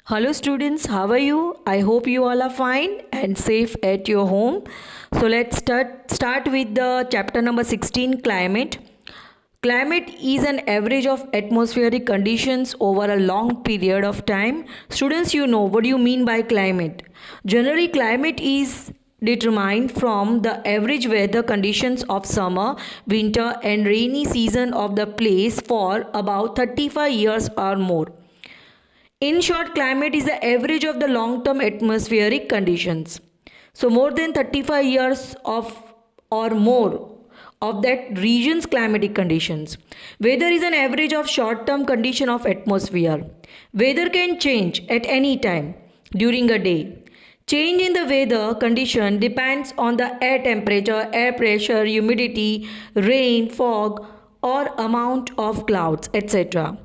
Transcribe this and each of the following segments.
Hello students, how are you? I hope you all are fine and safe at your home. So let's start with the chapter number 16, climate. Climate is an average of atmospheric conditions over a long period of time. Students, you know what do you mean by climate? Generally, climate is determined from the average weather conditions of summer, winter and rainy season of the place for about 35 years or more. In short, climate is the average of the long-term atmospheric conditions. So more than 35 years of or more of that region's climatic conditions. Weather is an average of short-term condition of atmosphere. Weather can change at any time during a day. Change in the weather condition depends on the air temperature, air pressure, humidity, rain, fog, or amount of clouds, etc.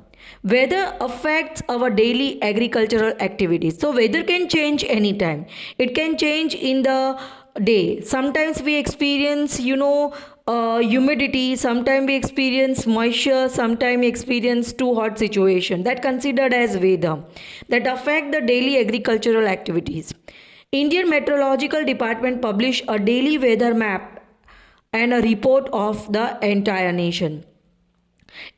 Weather affects our daily agricultural activities. So weather can change anytime. It can change in the day. Sometimes we experience, humidity. Sometimes we experience moisture. Sometimes we experience too hot situation. That considered as weather. That affect the daily agricultural activities. Indian Meteorological Department publish a daily weather map and a report of the entire nation.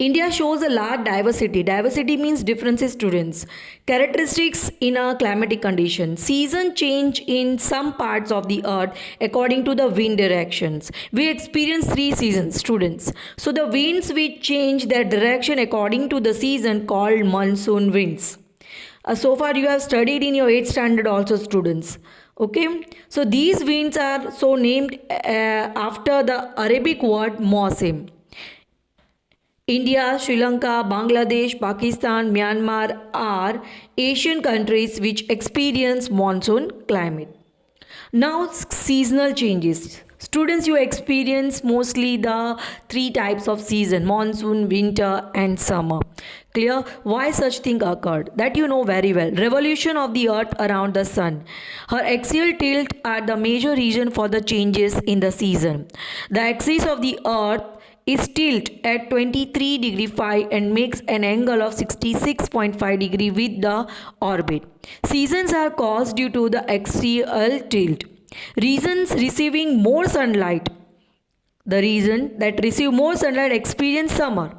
India shows a large diversity. Diversity means differences students. Characteristics in a climatic condition. Season change in some parts of the earth according to the wind directions. We experience three seasons students. So the winds which change their direction according to the season called monsoon winds. So far you have studied in your 8th standard also students. Okay, so these winds are so named after the Arabic word Mausim. India, Sri Lanka, Bangladesh, Pakistan, Myanmar are Asian countries which experience monsoon climate. Now, seasonal changes. Students, you experience mostly the three types of season: monsoon, winter, and summer. Clear? Why such thing occurred? That you know very well. Revolution of the earth around the sun. Her axial tilt are the major reason for the changes in the season. The axis of the earth is tilt at 23 degree phi and makes an angle of 66.5 degree with the orbit. Seasons are caused due to the axial tilt. Reasons receiving more sunlight. The region that receive more sunlight experience summer,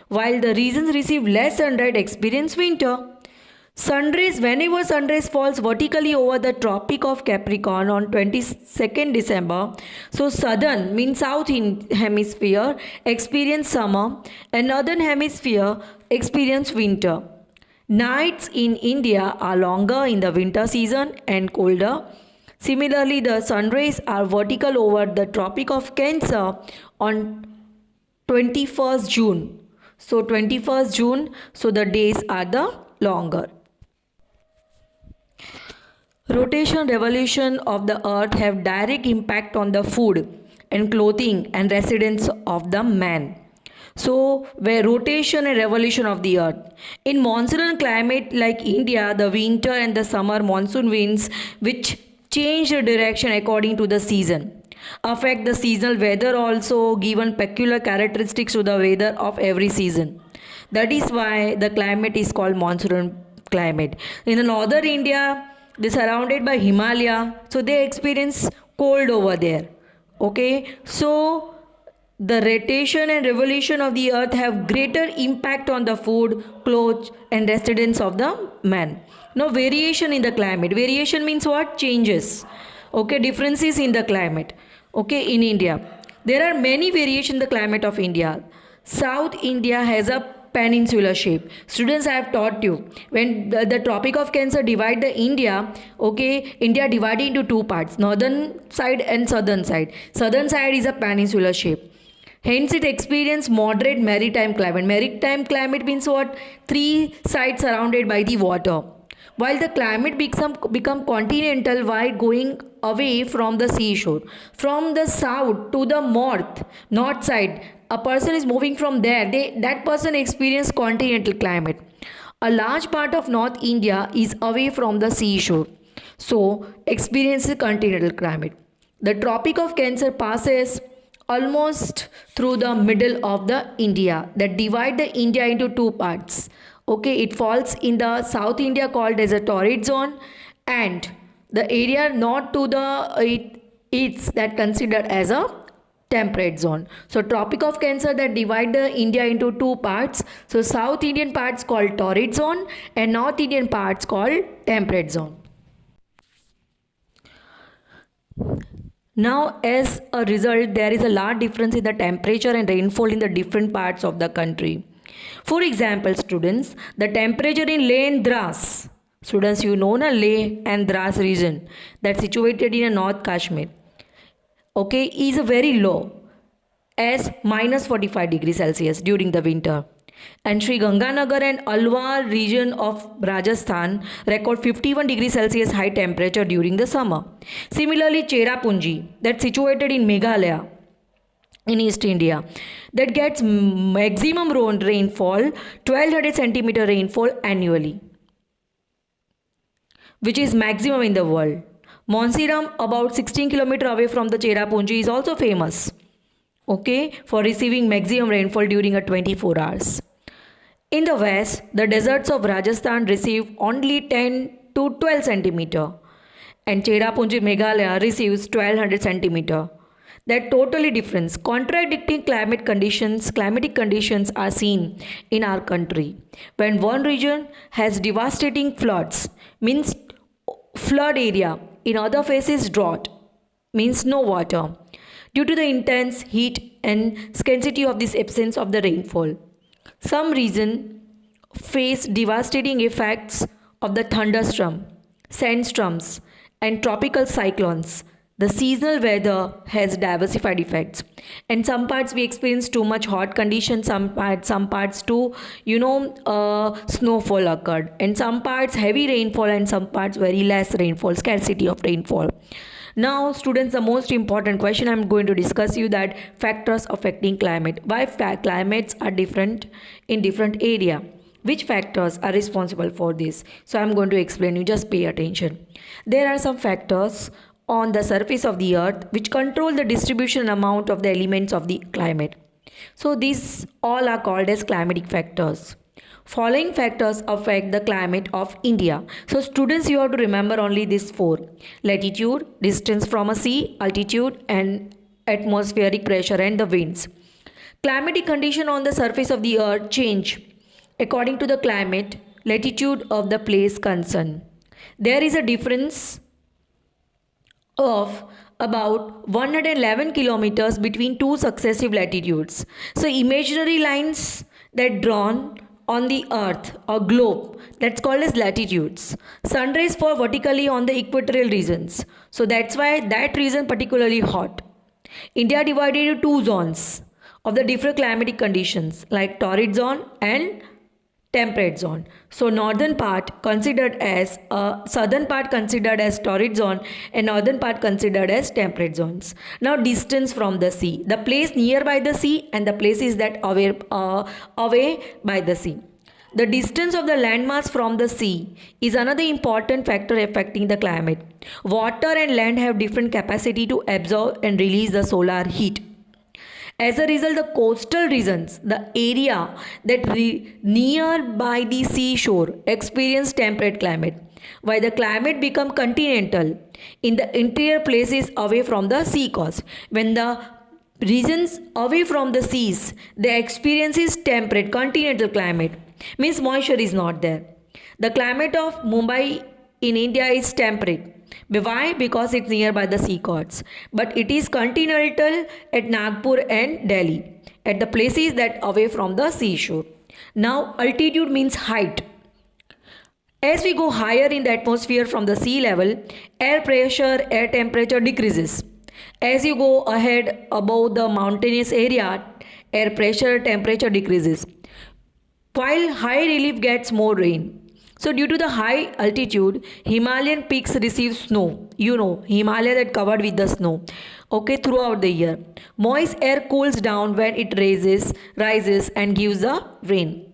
while the regions receive less sunlight experience winter. Sunrays, whenever sunrays falls vertically over the Tropic of Capricorn on 22nd December, so southern means south hemisphere experience summer and northern hemisphere experience winter. Nights in India are longer in the winter season and colder. Similarly, the sunrays are vertical over the Tropic of Cancer on 21st June. So 21st June, so the days are the longer. Rotation revolution of the earth have direct impact on the food and clothing and residence of the man. So where rotation and revolution of the earth. In monsoon climate like India, the winter and the summer monsoon winds which change the direction according to the season affect the seasonal weather, also given peculiar characteristics to the weather of every season. That is why the climate is called monsoon climate. In the northern India, they're surrounded by Himalaya, so they experience cold over there. Okay, so the rotation and revolution of the earth have greater impact on the food, clothes and residence of the man. Now variation in the climate. Variation means what? Changes. Okay, differences in the climate. Okay, in India. There are many variations in the climate of India. South India has a peninsular shape. Students, I have taught you when the Tropic of Cancer divide the India. Okay, India divided into two parts, northern side and southern side. Southern side is a peninsular shape. Hence it experiences moderate maritime climate. Maritime climate means what? Three sides surrounded by the water. While the climate become continental while going away from the seashore. From the south to the north side, a person is moving from there. That person experience continental climate. A large part of North India is away from the seashore, so experiences continental climate. The Tropic of Cancer passes almost through the middle of the India that divide the India into two parts. Okay, it falls in the South India called as a torrid zone, and the area not to the it's that considered as a temperate zone. So Tropic of Cancer that divide the India into two parts. So South Indian parts called torrid zone and North Indian parts called temperate zone. Now, as a result, there is a large difference in the temperature and rainfall in the different parts of the country. For example, students, the temperature in Leh and Dras, students, you know na Leh and Dras region that's situated in North Kashmir, okay, is very low as minus 45 degrees Celsius during the winter. And Sri Ganganagar and Alwar region of Rajasthan record 51 degrees Celsius high temperature during the summer. Similarly, Cherrapunji, that's situated in Meghalaya in East India, that gets maximum rainfall 1200 centimeter rainfall annually, which is maximum in the world. Monsiram, about 16 km away from the Cherrapunji, is also famous, okay, for receiving maximum rainfall during a 24 hours. In the west, the deserts of Rajasthan receive only 10 to 12 centimeter, and Cherrapunji Meghalaya receives 1200 centimeter. That totally different. Contradicting climatic conditions are seen in our country. When one region has devastating floods, means flood area, in other faces drought, means no water, due to the intense heat and scarcity of this absence of the rainfall. Some regions face devastating effects of the thunderstorm, sandstorms, and tropical cyclones. The seasonal weather has diversified effects. In some parts we experience too much hot conditions, some parts too, snowfall occurred. In some parts heavy rainfall and some parts very less rainfall, scarcity of rainfall. Now students, the most important question I'm going to discuss you that factors affecting climate. Why climates are different in different area? Which factors are responsible for this? So I'm going to explain you, just pay attention. There are some factors on the surface of the earth which control the distribution amount of the elements of the climate. So these all are called as climatic factors. Following factors affect the climate of India. So students, you have to remember only these four: latitude, distance from a sea, altitude, and atmospheric pressure and the winds. Climatic condition on the surface of the earth change according to the climate, latitude of the place concerned. There is a difference of about 111 kilometers between two successive latitudes. So imaginary lines that drawn on the earth or globe, that's called as latitudes. Sun rays fall vertically on the equatorial regions, so that's why that region particularly hot. India divided into two zones of the different climatic conditions like torrid zone and temperate zone. So northern part considered as southern part considered as torrid zone and northern part considered as temperate zones. Now distance from the sea, the place nearby the sea and the places that away by the sea. The distance of the landmass from the sea is another important factor affecting the climate. Water and land have different capacity to absorb and release the solar heat. As a result, the coastal regions, the area that nearby the seashore, experience temperate climate, while the climate become continental in the interior places away from the sea coast. When the regions away from the seas, they experience temperate continental climate, means moisture is not there. The climate of Mumbai in India is temperate. Why? Because it's nearby the sea coasts. But it is continental at Nagpur and Delhi, at the places that away from the seashore. Now altitude means height. As we go higher in the atmosphere from the sea level, air pressure, air temperature decreases. As you go ahead above the mountainous area, air pressure, temperature decreases. While high relief gets more rain. So due to the high altitude, Himalayan peaks receive snow. You know, Himalaya that covered with the snow. Okay, throughout the year. Moist air cools down when it rises and gives the rain.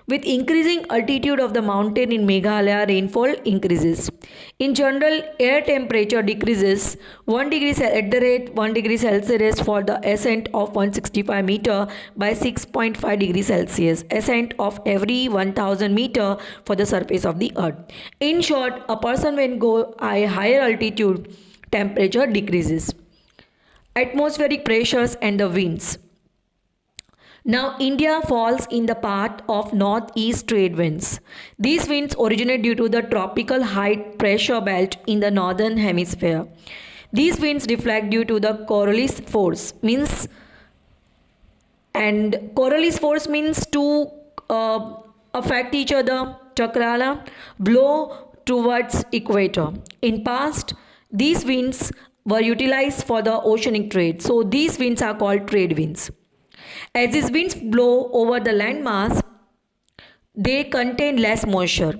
With increasing altitude of the mountain in Meghalaya, rainfall increases. In general, air temperature decreases 1 degree at the rate 1 degree Celsius for the ascent of 165 meter by 6.5 degrees Celsius, ascent of every 1000 meter for the surface of the earth. In short, a person when go higher altitude, temperature decreases. Atmospheric pressures and the winds. Now, India falls in the path of northeast trade winds. These winds originate due to the tropical high pressure belt in the northern hemisphere. These winds reflect due to the Coriolis force, Coriolis force means to affect each other, chakrala, blow towards equator. In past, these winds were utilized for the oceanic trade. So, these winds are called trade winds. As these winds blow over the landmass, they contain less moisture.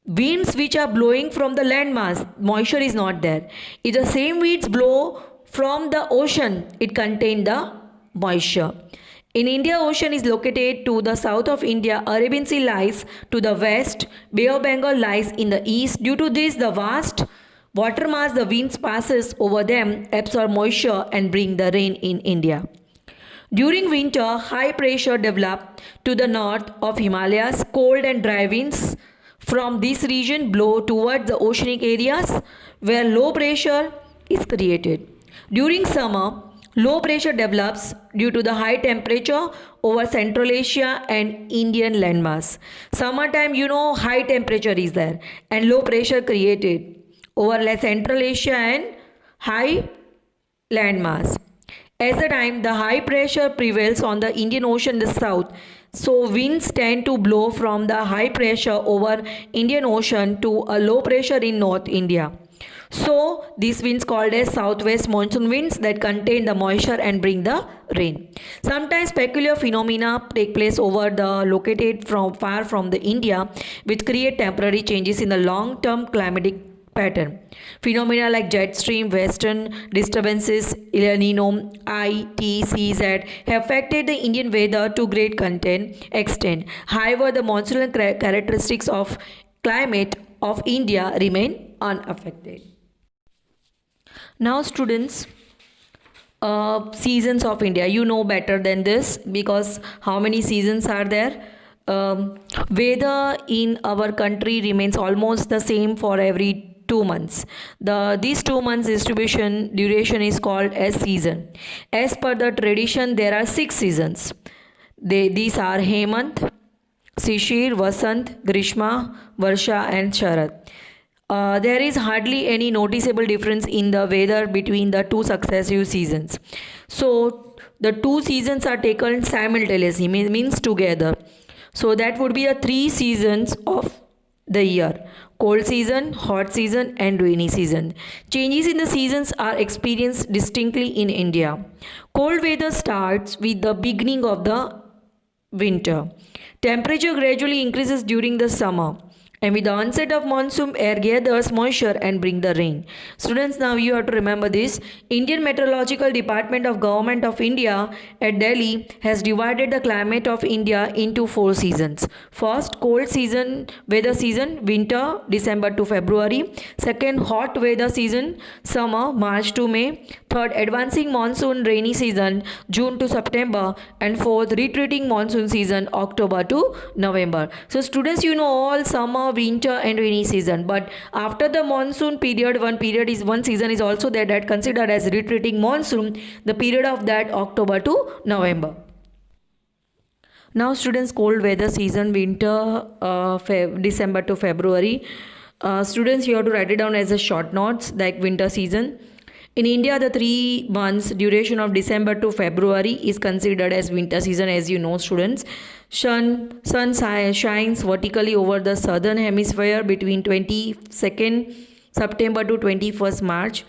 Winds which are blowing from the landmass, moisture is not there. If the same winds blow from the ocean, it contains the moisture. In India, ocean is located to the south of India. Arabian Sea lies to the west. Bay of Bengal lies in the east. Due to this, the vast water mass the winds passes over them absorb moisture and bring the rain in India. During winter, high pressure develop to the north of Himalayas. Cold and dry winds from this region blow towards the oceanic areas where low pressure is created. During summer, low pressure develops due to the high temperature over Central Asia and Indian landmass. Summertime, high temperature is there and low pressure created over Central Asia and high landmass. As the time the high pressure prevails on the Indian Ocean in the south, so winds tend to blow from the high pressure over Indian Ocean to a low pressure in North India. So these winds called as southwest monsoon winds that contain the moisture and bring the rain. Sometimes peculiar phenomena take place over the located far from the India, which create temporary changes in the long-term climatic pattern. Phenomena like jet stream, western disturbances, El Nino, ITCZ have affected the Indian weather to great extent. However, the monsoonal characteristics of climate of India remain unaffected. Now students, seasons of India, you know better than this because how many seasons are there? Weather in our country remains almost the same for every 2 months. These 2 months duration is called as season. As per the tradition, there are 6 seasons. These are Hemant, Shishir, Vasant, Grishma, Varsha and Sharad. There is hardly any noticeable difference in the weather between the 2 successive seasons. So the 2 seasons are taken simultaneously, means together. So that would be the 3 seasons of the year: cold season, hot season and rainy season. Changes in the seasons are experienced distinctly in India. Cold weather starts with the beginning of the winter. Temperature gradually increases during the summer. And with the onset of monsoon, air gathers moisture and bring the rain. Students, now you have to remember this. Indian Meteorological Department of Government of India at Delhi has divided the climate of India into 4 seasons. First, cold season, weather season, winter, December to February. Second, hot weather season, summer, March to May. Third, advancing monsoon, rainy season, June to September. And fourth, retreating monsoon season, October to November. So students, you know all summer, winter and rainy season, but after the monsoon period, one season is also there that considered as retreating monsoon, the period of that October to November. Now students, cold weather season, winter, December to February. Students, you have to write it down as a short notes like winter season. In India, the 3 months duration of December to February is considered as winter season, as you know students. Sun shines vertically over the southern hemisphere between 22nd September to 21st March.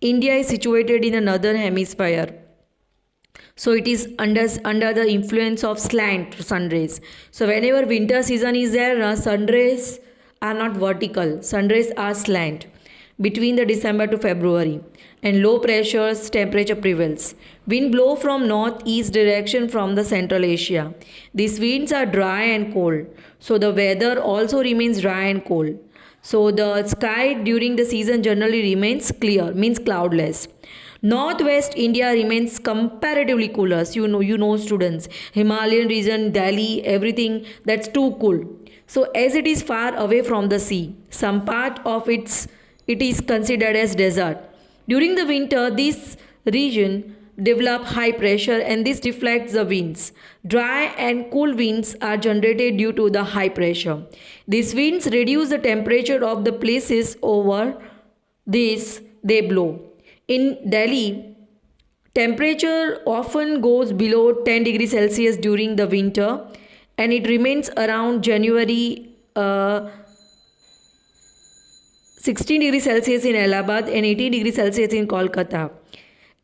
India is situated in the northern hemisphere. So it is under the influence of slant sun rays. So whenever winter season is there, sun rays are not vertical, sun rays are slant between the December to February. and low pressure temperature prevails. Wind blow from northeast direction from the Central Asia. These winds are dry and cold, so the weather also remains dry and cold. So the sky during the season generally remains clear, means cloudless. Northwest India remains comparatively cooler. You know students, Himalayan region, Delhi, everything that's too cool. So as it is far away from the sea, some part of it is considered as desert. During the winter, this region develop high pressure and this deflects the winds. Dry and cool winds are generated due to the high pressure. These winds reduce the temperature of the places over this they blow. In Delhi, temperature often goes below 10 degrees Celsius during the winter and it remains around January 16 degrees Celsius in Allahabad and 18 degrees Celsius in Kolkata.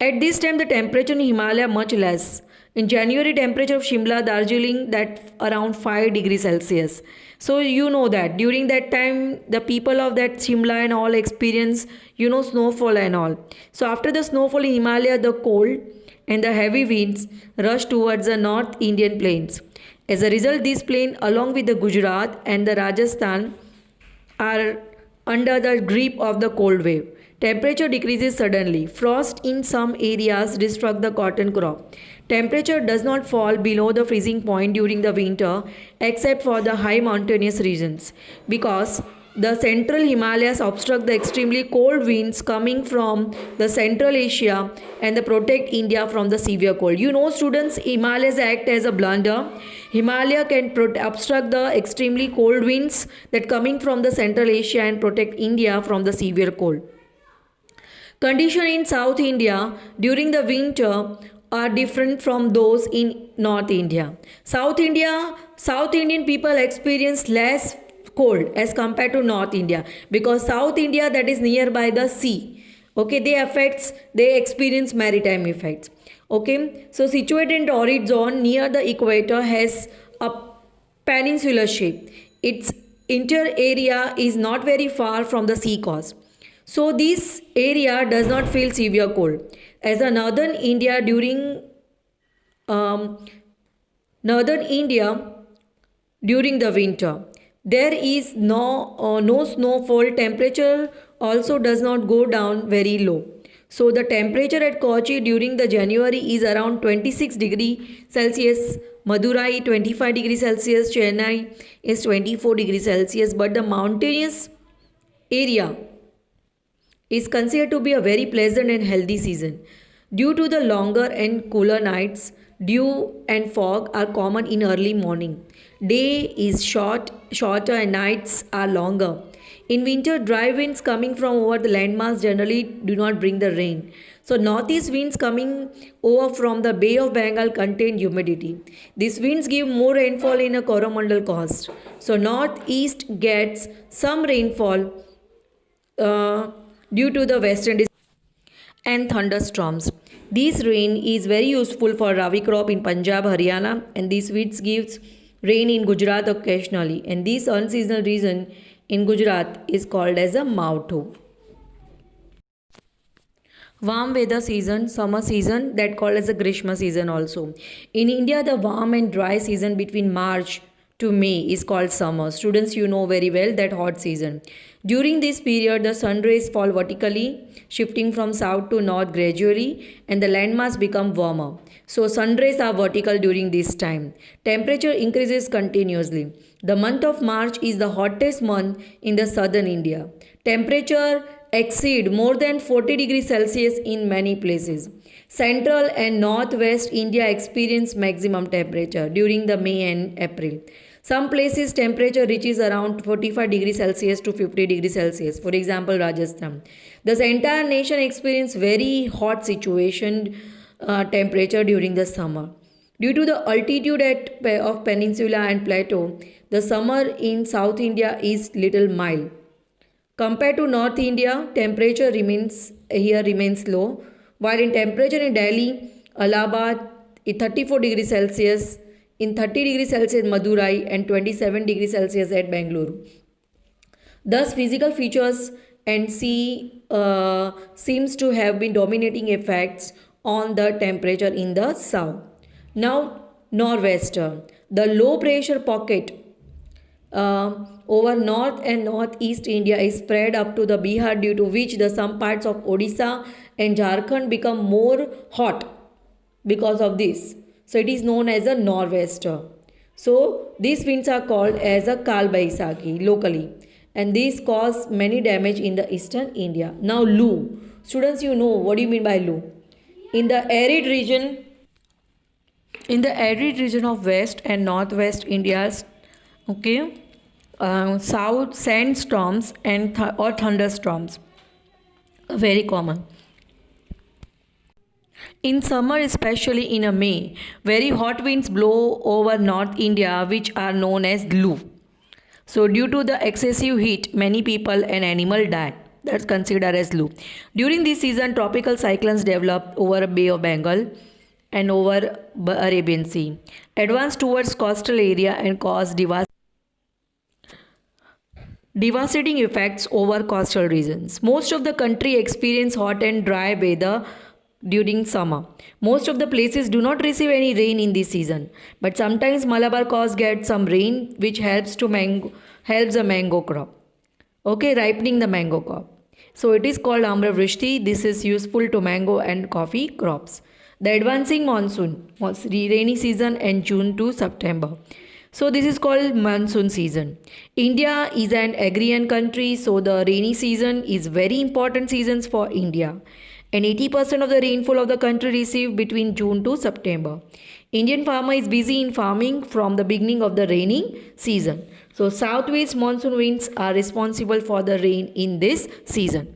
At this time, the temperature in Himalaya much less. In January, temperature of Shimla, Darjeeling that around 5 degrees Celsius. So you know that during that time, the people of that Shimla and all experience, snowfall and all. So after the snowfall in Himalaya, the cold and the heavy winds rush towards the North Indian plains. As a result, these plains along with the Gujarat and the Rajasthan are under the grip of the cold wave. Temperature decreases suddenly. Frost in some areas destruct the cotton crop. Temperature does not fall below the freezing point during the winter except for the high mountainous regions because the central Himalayas obstruct the extremely cold winds coming from the Central Asia and they protect India from the severe cold. Students, Himalayas act as a blunder. Himalaya can obstruct the extremely cold winds that coming from the Central Asia and protect India from the severe cold. Conditions in South India during the winter are different from those in North India. South Indian people experience less cold as compared to North India because South India that is nearby the sea. Okay, they experience maritime effects. Okay, so situated in torrid zone near the equator has a peninsular shape. Its interior area is not very far from the sea coast. So this area does not feel severe cold. As a northern India during the winter, there is no snowfall. Temperature also does not go down very low. So the temperature at Kochi during the January is around 26 degrees Celsius. Madurai 25 degrees Celsius. Chennai is 24 degrees Celsius. But the mountainous area is considered to be a very pleasant and healthy season. Due to the longer and cooler nights, dew and fog are common in early morning. Day is shorter and nights are longer. In winter, dry winds coming from over the landmass generally do not bring the rain. So northeast winds coming over from the Bay of Bengal contain humidity. These winds give more rainfall in a Coromandel coast. So northeast gets some rainfall due to the western and thunderstorms. This rain is very useful for rabi crop in Punjab, Haryana, and these winds gives rain in Gujarat occasionally. And this unseasonal region in Gujarat is called as a Mautho. Warm weather season, summer season, that called as a Grishma season also. In India, the warm and dry season between March to May is called summer. Students, you know very well that hot season. During this period, the sun rays fall vertically, shifting from south to north gradually, and the landmass become warmer. So sun rays are vertical during this time. Temperature increases continuously. The month of March is the hottest month in the southern India. Temperature exceed more than 40 degrees Celsius in many places. Central and northwest India experience maximum temperature during the May and April. Some places temperature reaches around 45 degrees Celsius to 50 degrees Celsius. For example, Rajasthan. Thus, entire nation experience very hot situation temperature during the summer. Due to the altitude of peninsula and plateau, the summer in South India is little mild. Compared to North India, temperature remains low, while in temperature in Delhi, Allahabad is 34 degrees Celsius, in 30 degrees Celsius Madurai and 27 degrees Celsius at Bangalore. Thus, physical features and sea seems to have been dominating effects on the temperature in the south. Now, nor'wester, the low pressure pocket over north and northeast India is spread up to the Bihar, due to which the some parts of Odisha and Jharkhand become more hot because of this. So it is known as a nor'wester. So these winds are called as a Kal Baisakhi locally, and these cause many damage in the eastern India. Now Lu. Students, you know what do you mean by Lu? In the arid region, of west and northwest India's, okay, south sandstorms and or thunderstorms are very common. In summer, especially in a May, very hot winds blow over North India, which are known as Lu. So, due to the excessive heat, many people and animal die. That's considered as Lu. During this season, tropical cyclones develop over Bay of Bengal and over Arabian Sea, advance towards coastal area and cause devastating effects over coastal regions. Most of the country experience hot and dry weather during summer. Most of the places do not receive any rain in this season, but sometimes Malabar coast gets some rain, which helps the mango crop. Okay, ripening the mango crop. So it is called Amra Vrishti. This is useful to mango and coffee crops. The advancing monsoon was rainy season and June to September. So this is called monsoon season. India is an agrarian country, so the rainy season is very important seasons for India. And 80% of the rainfall of the country received between June to September. Indian farmer is busy in farming from the beginning of the rainy season. So southwest monsoon winds are responsible for the rain in this season.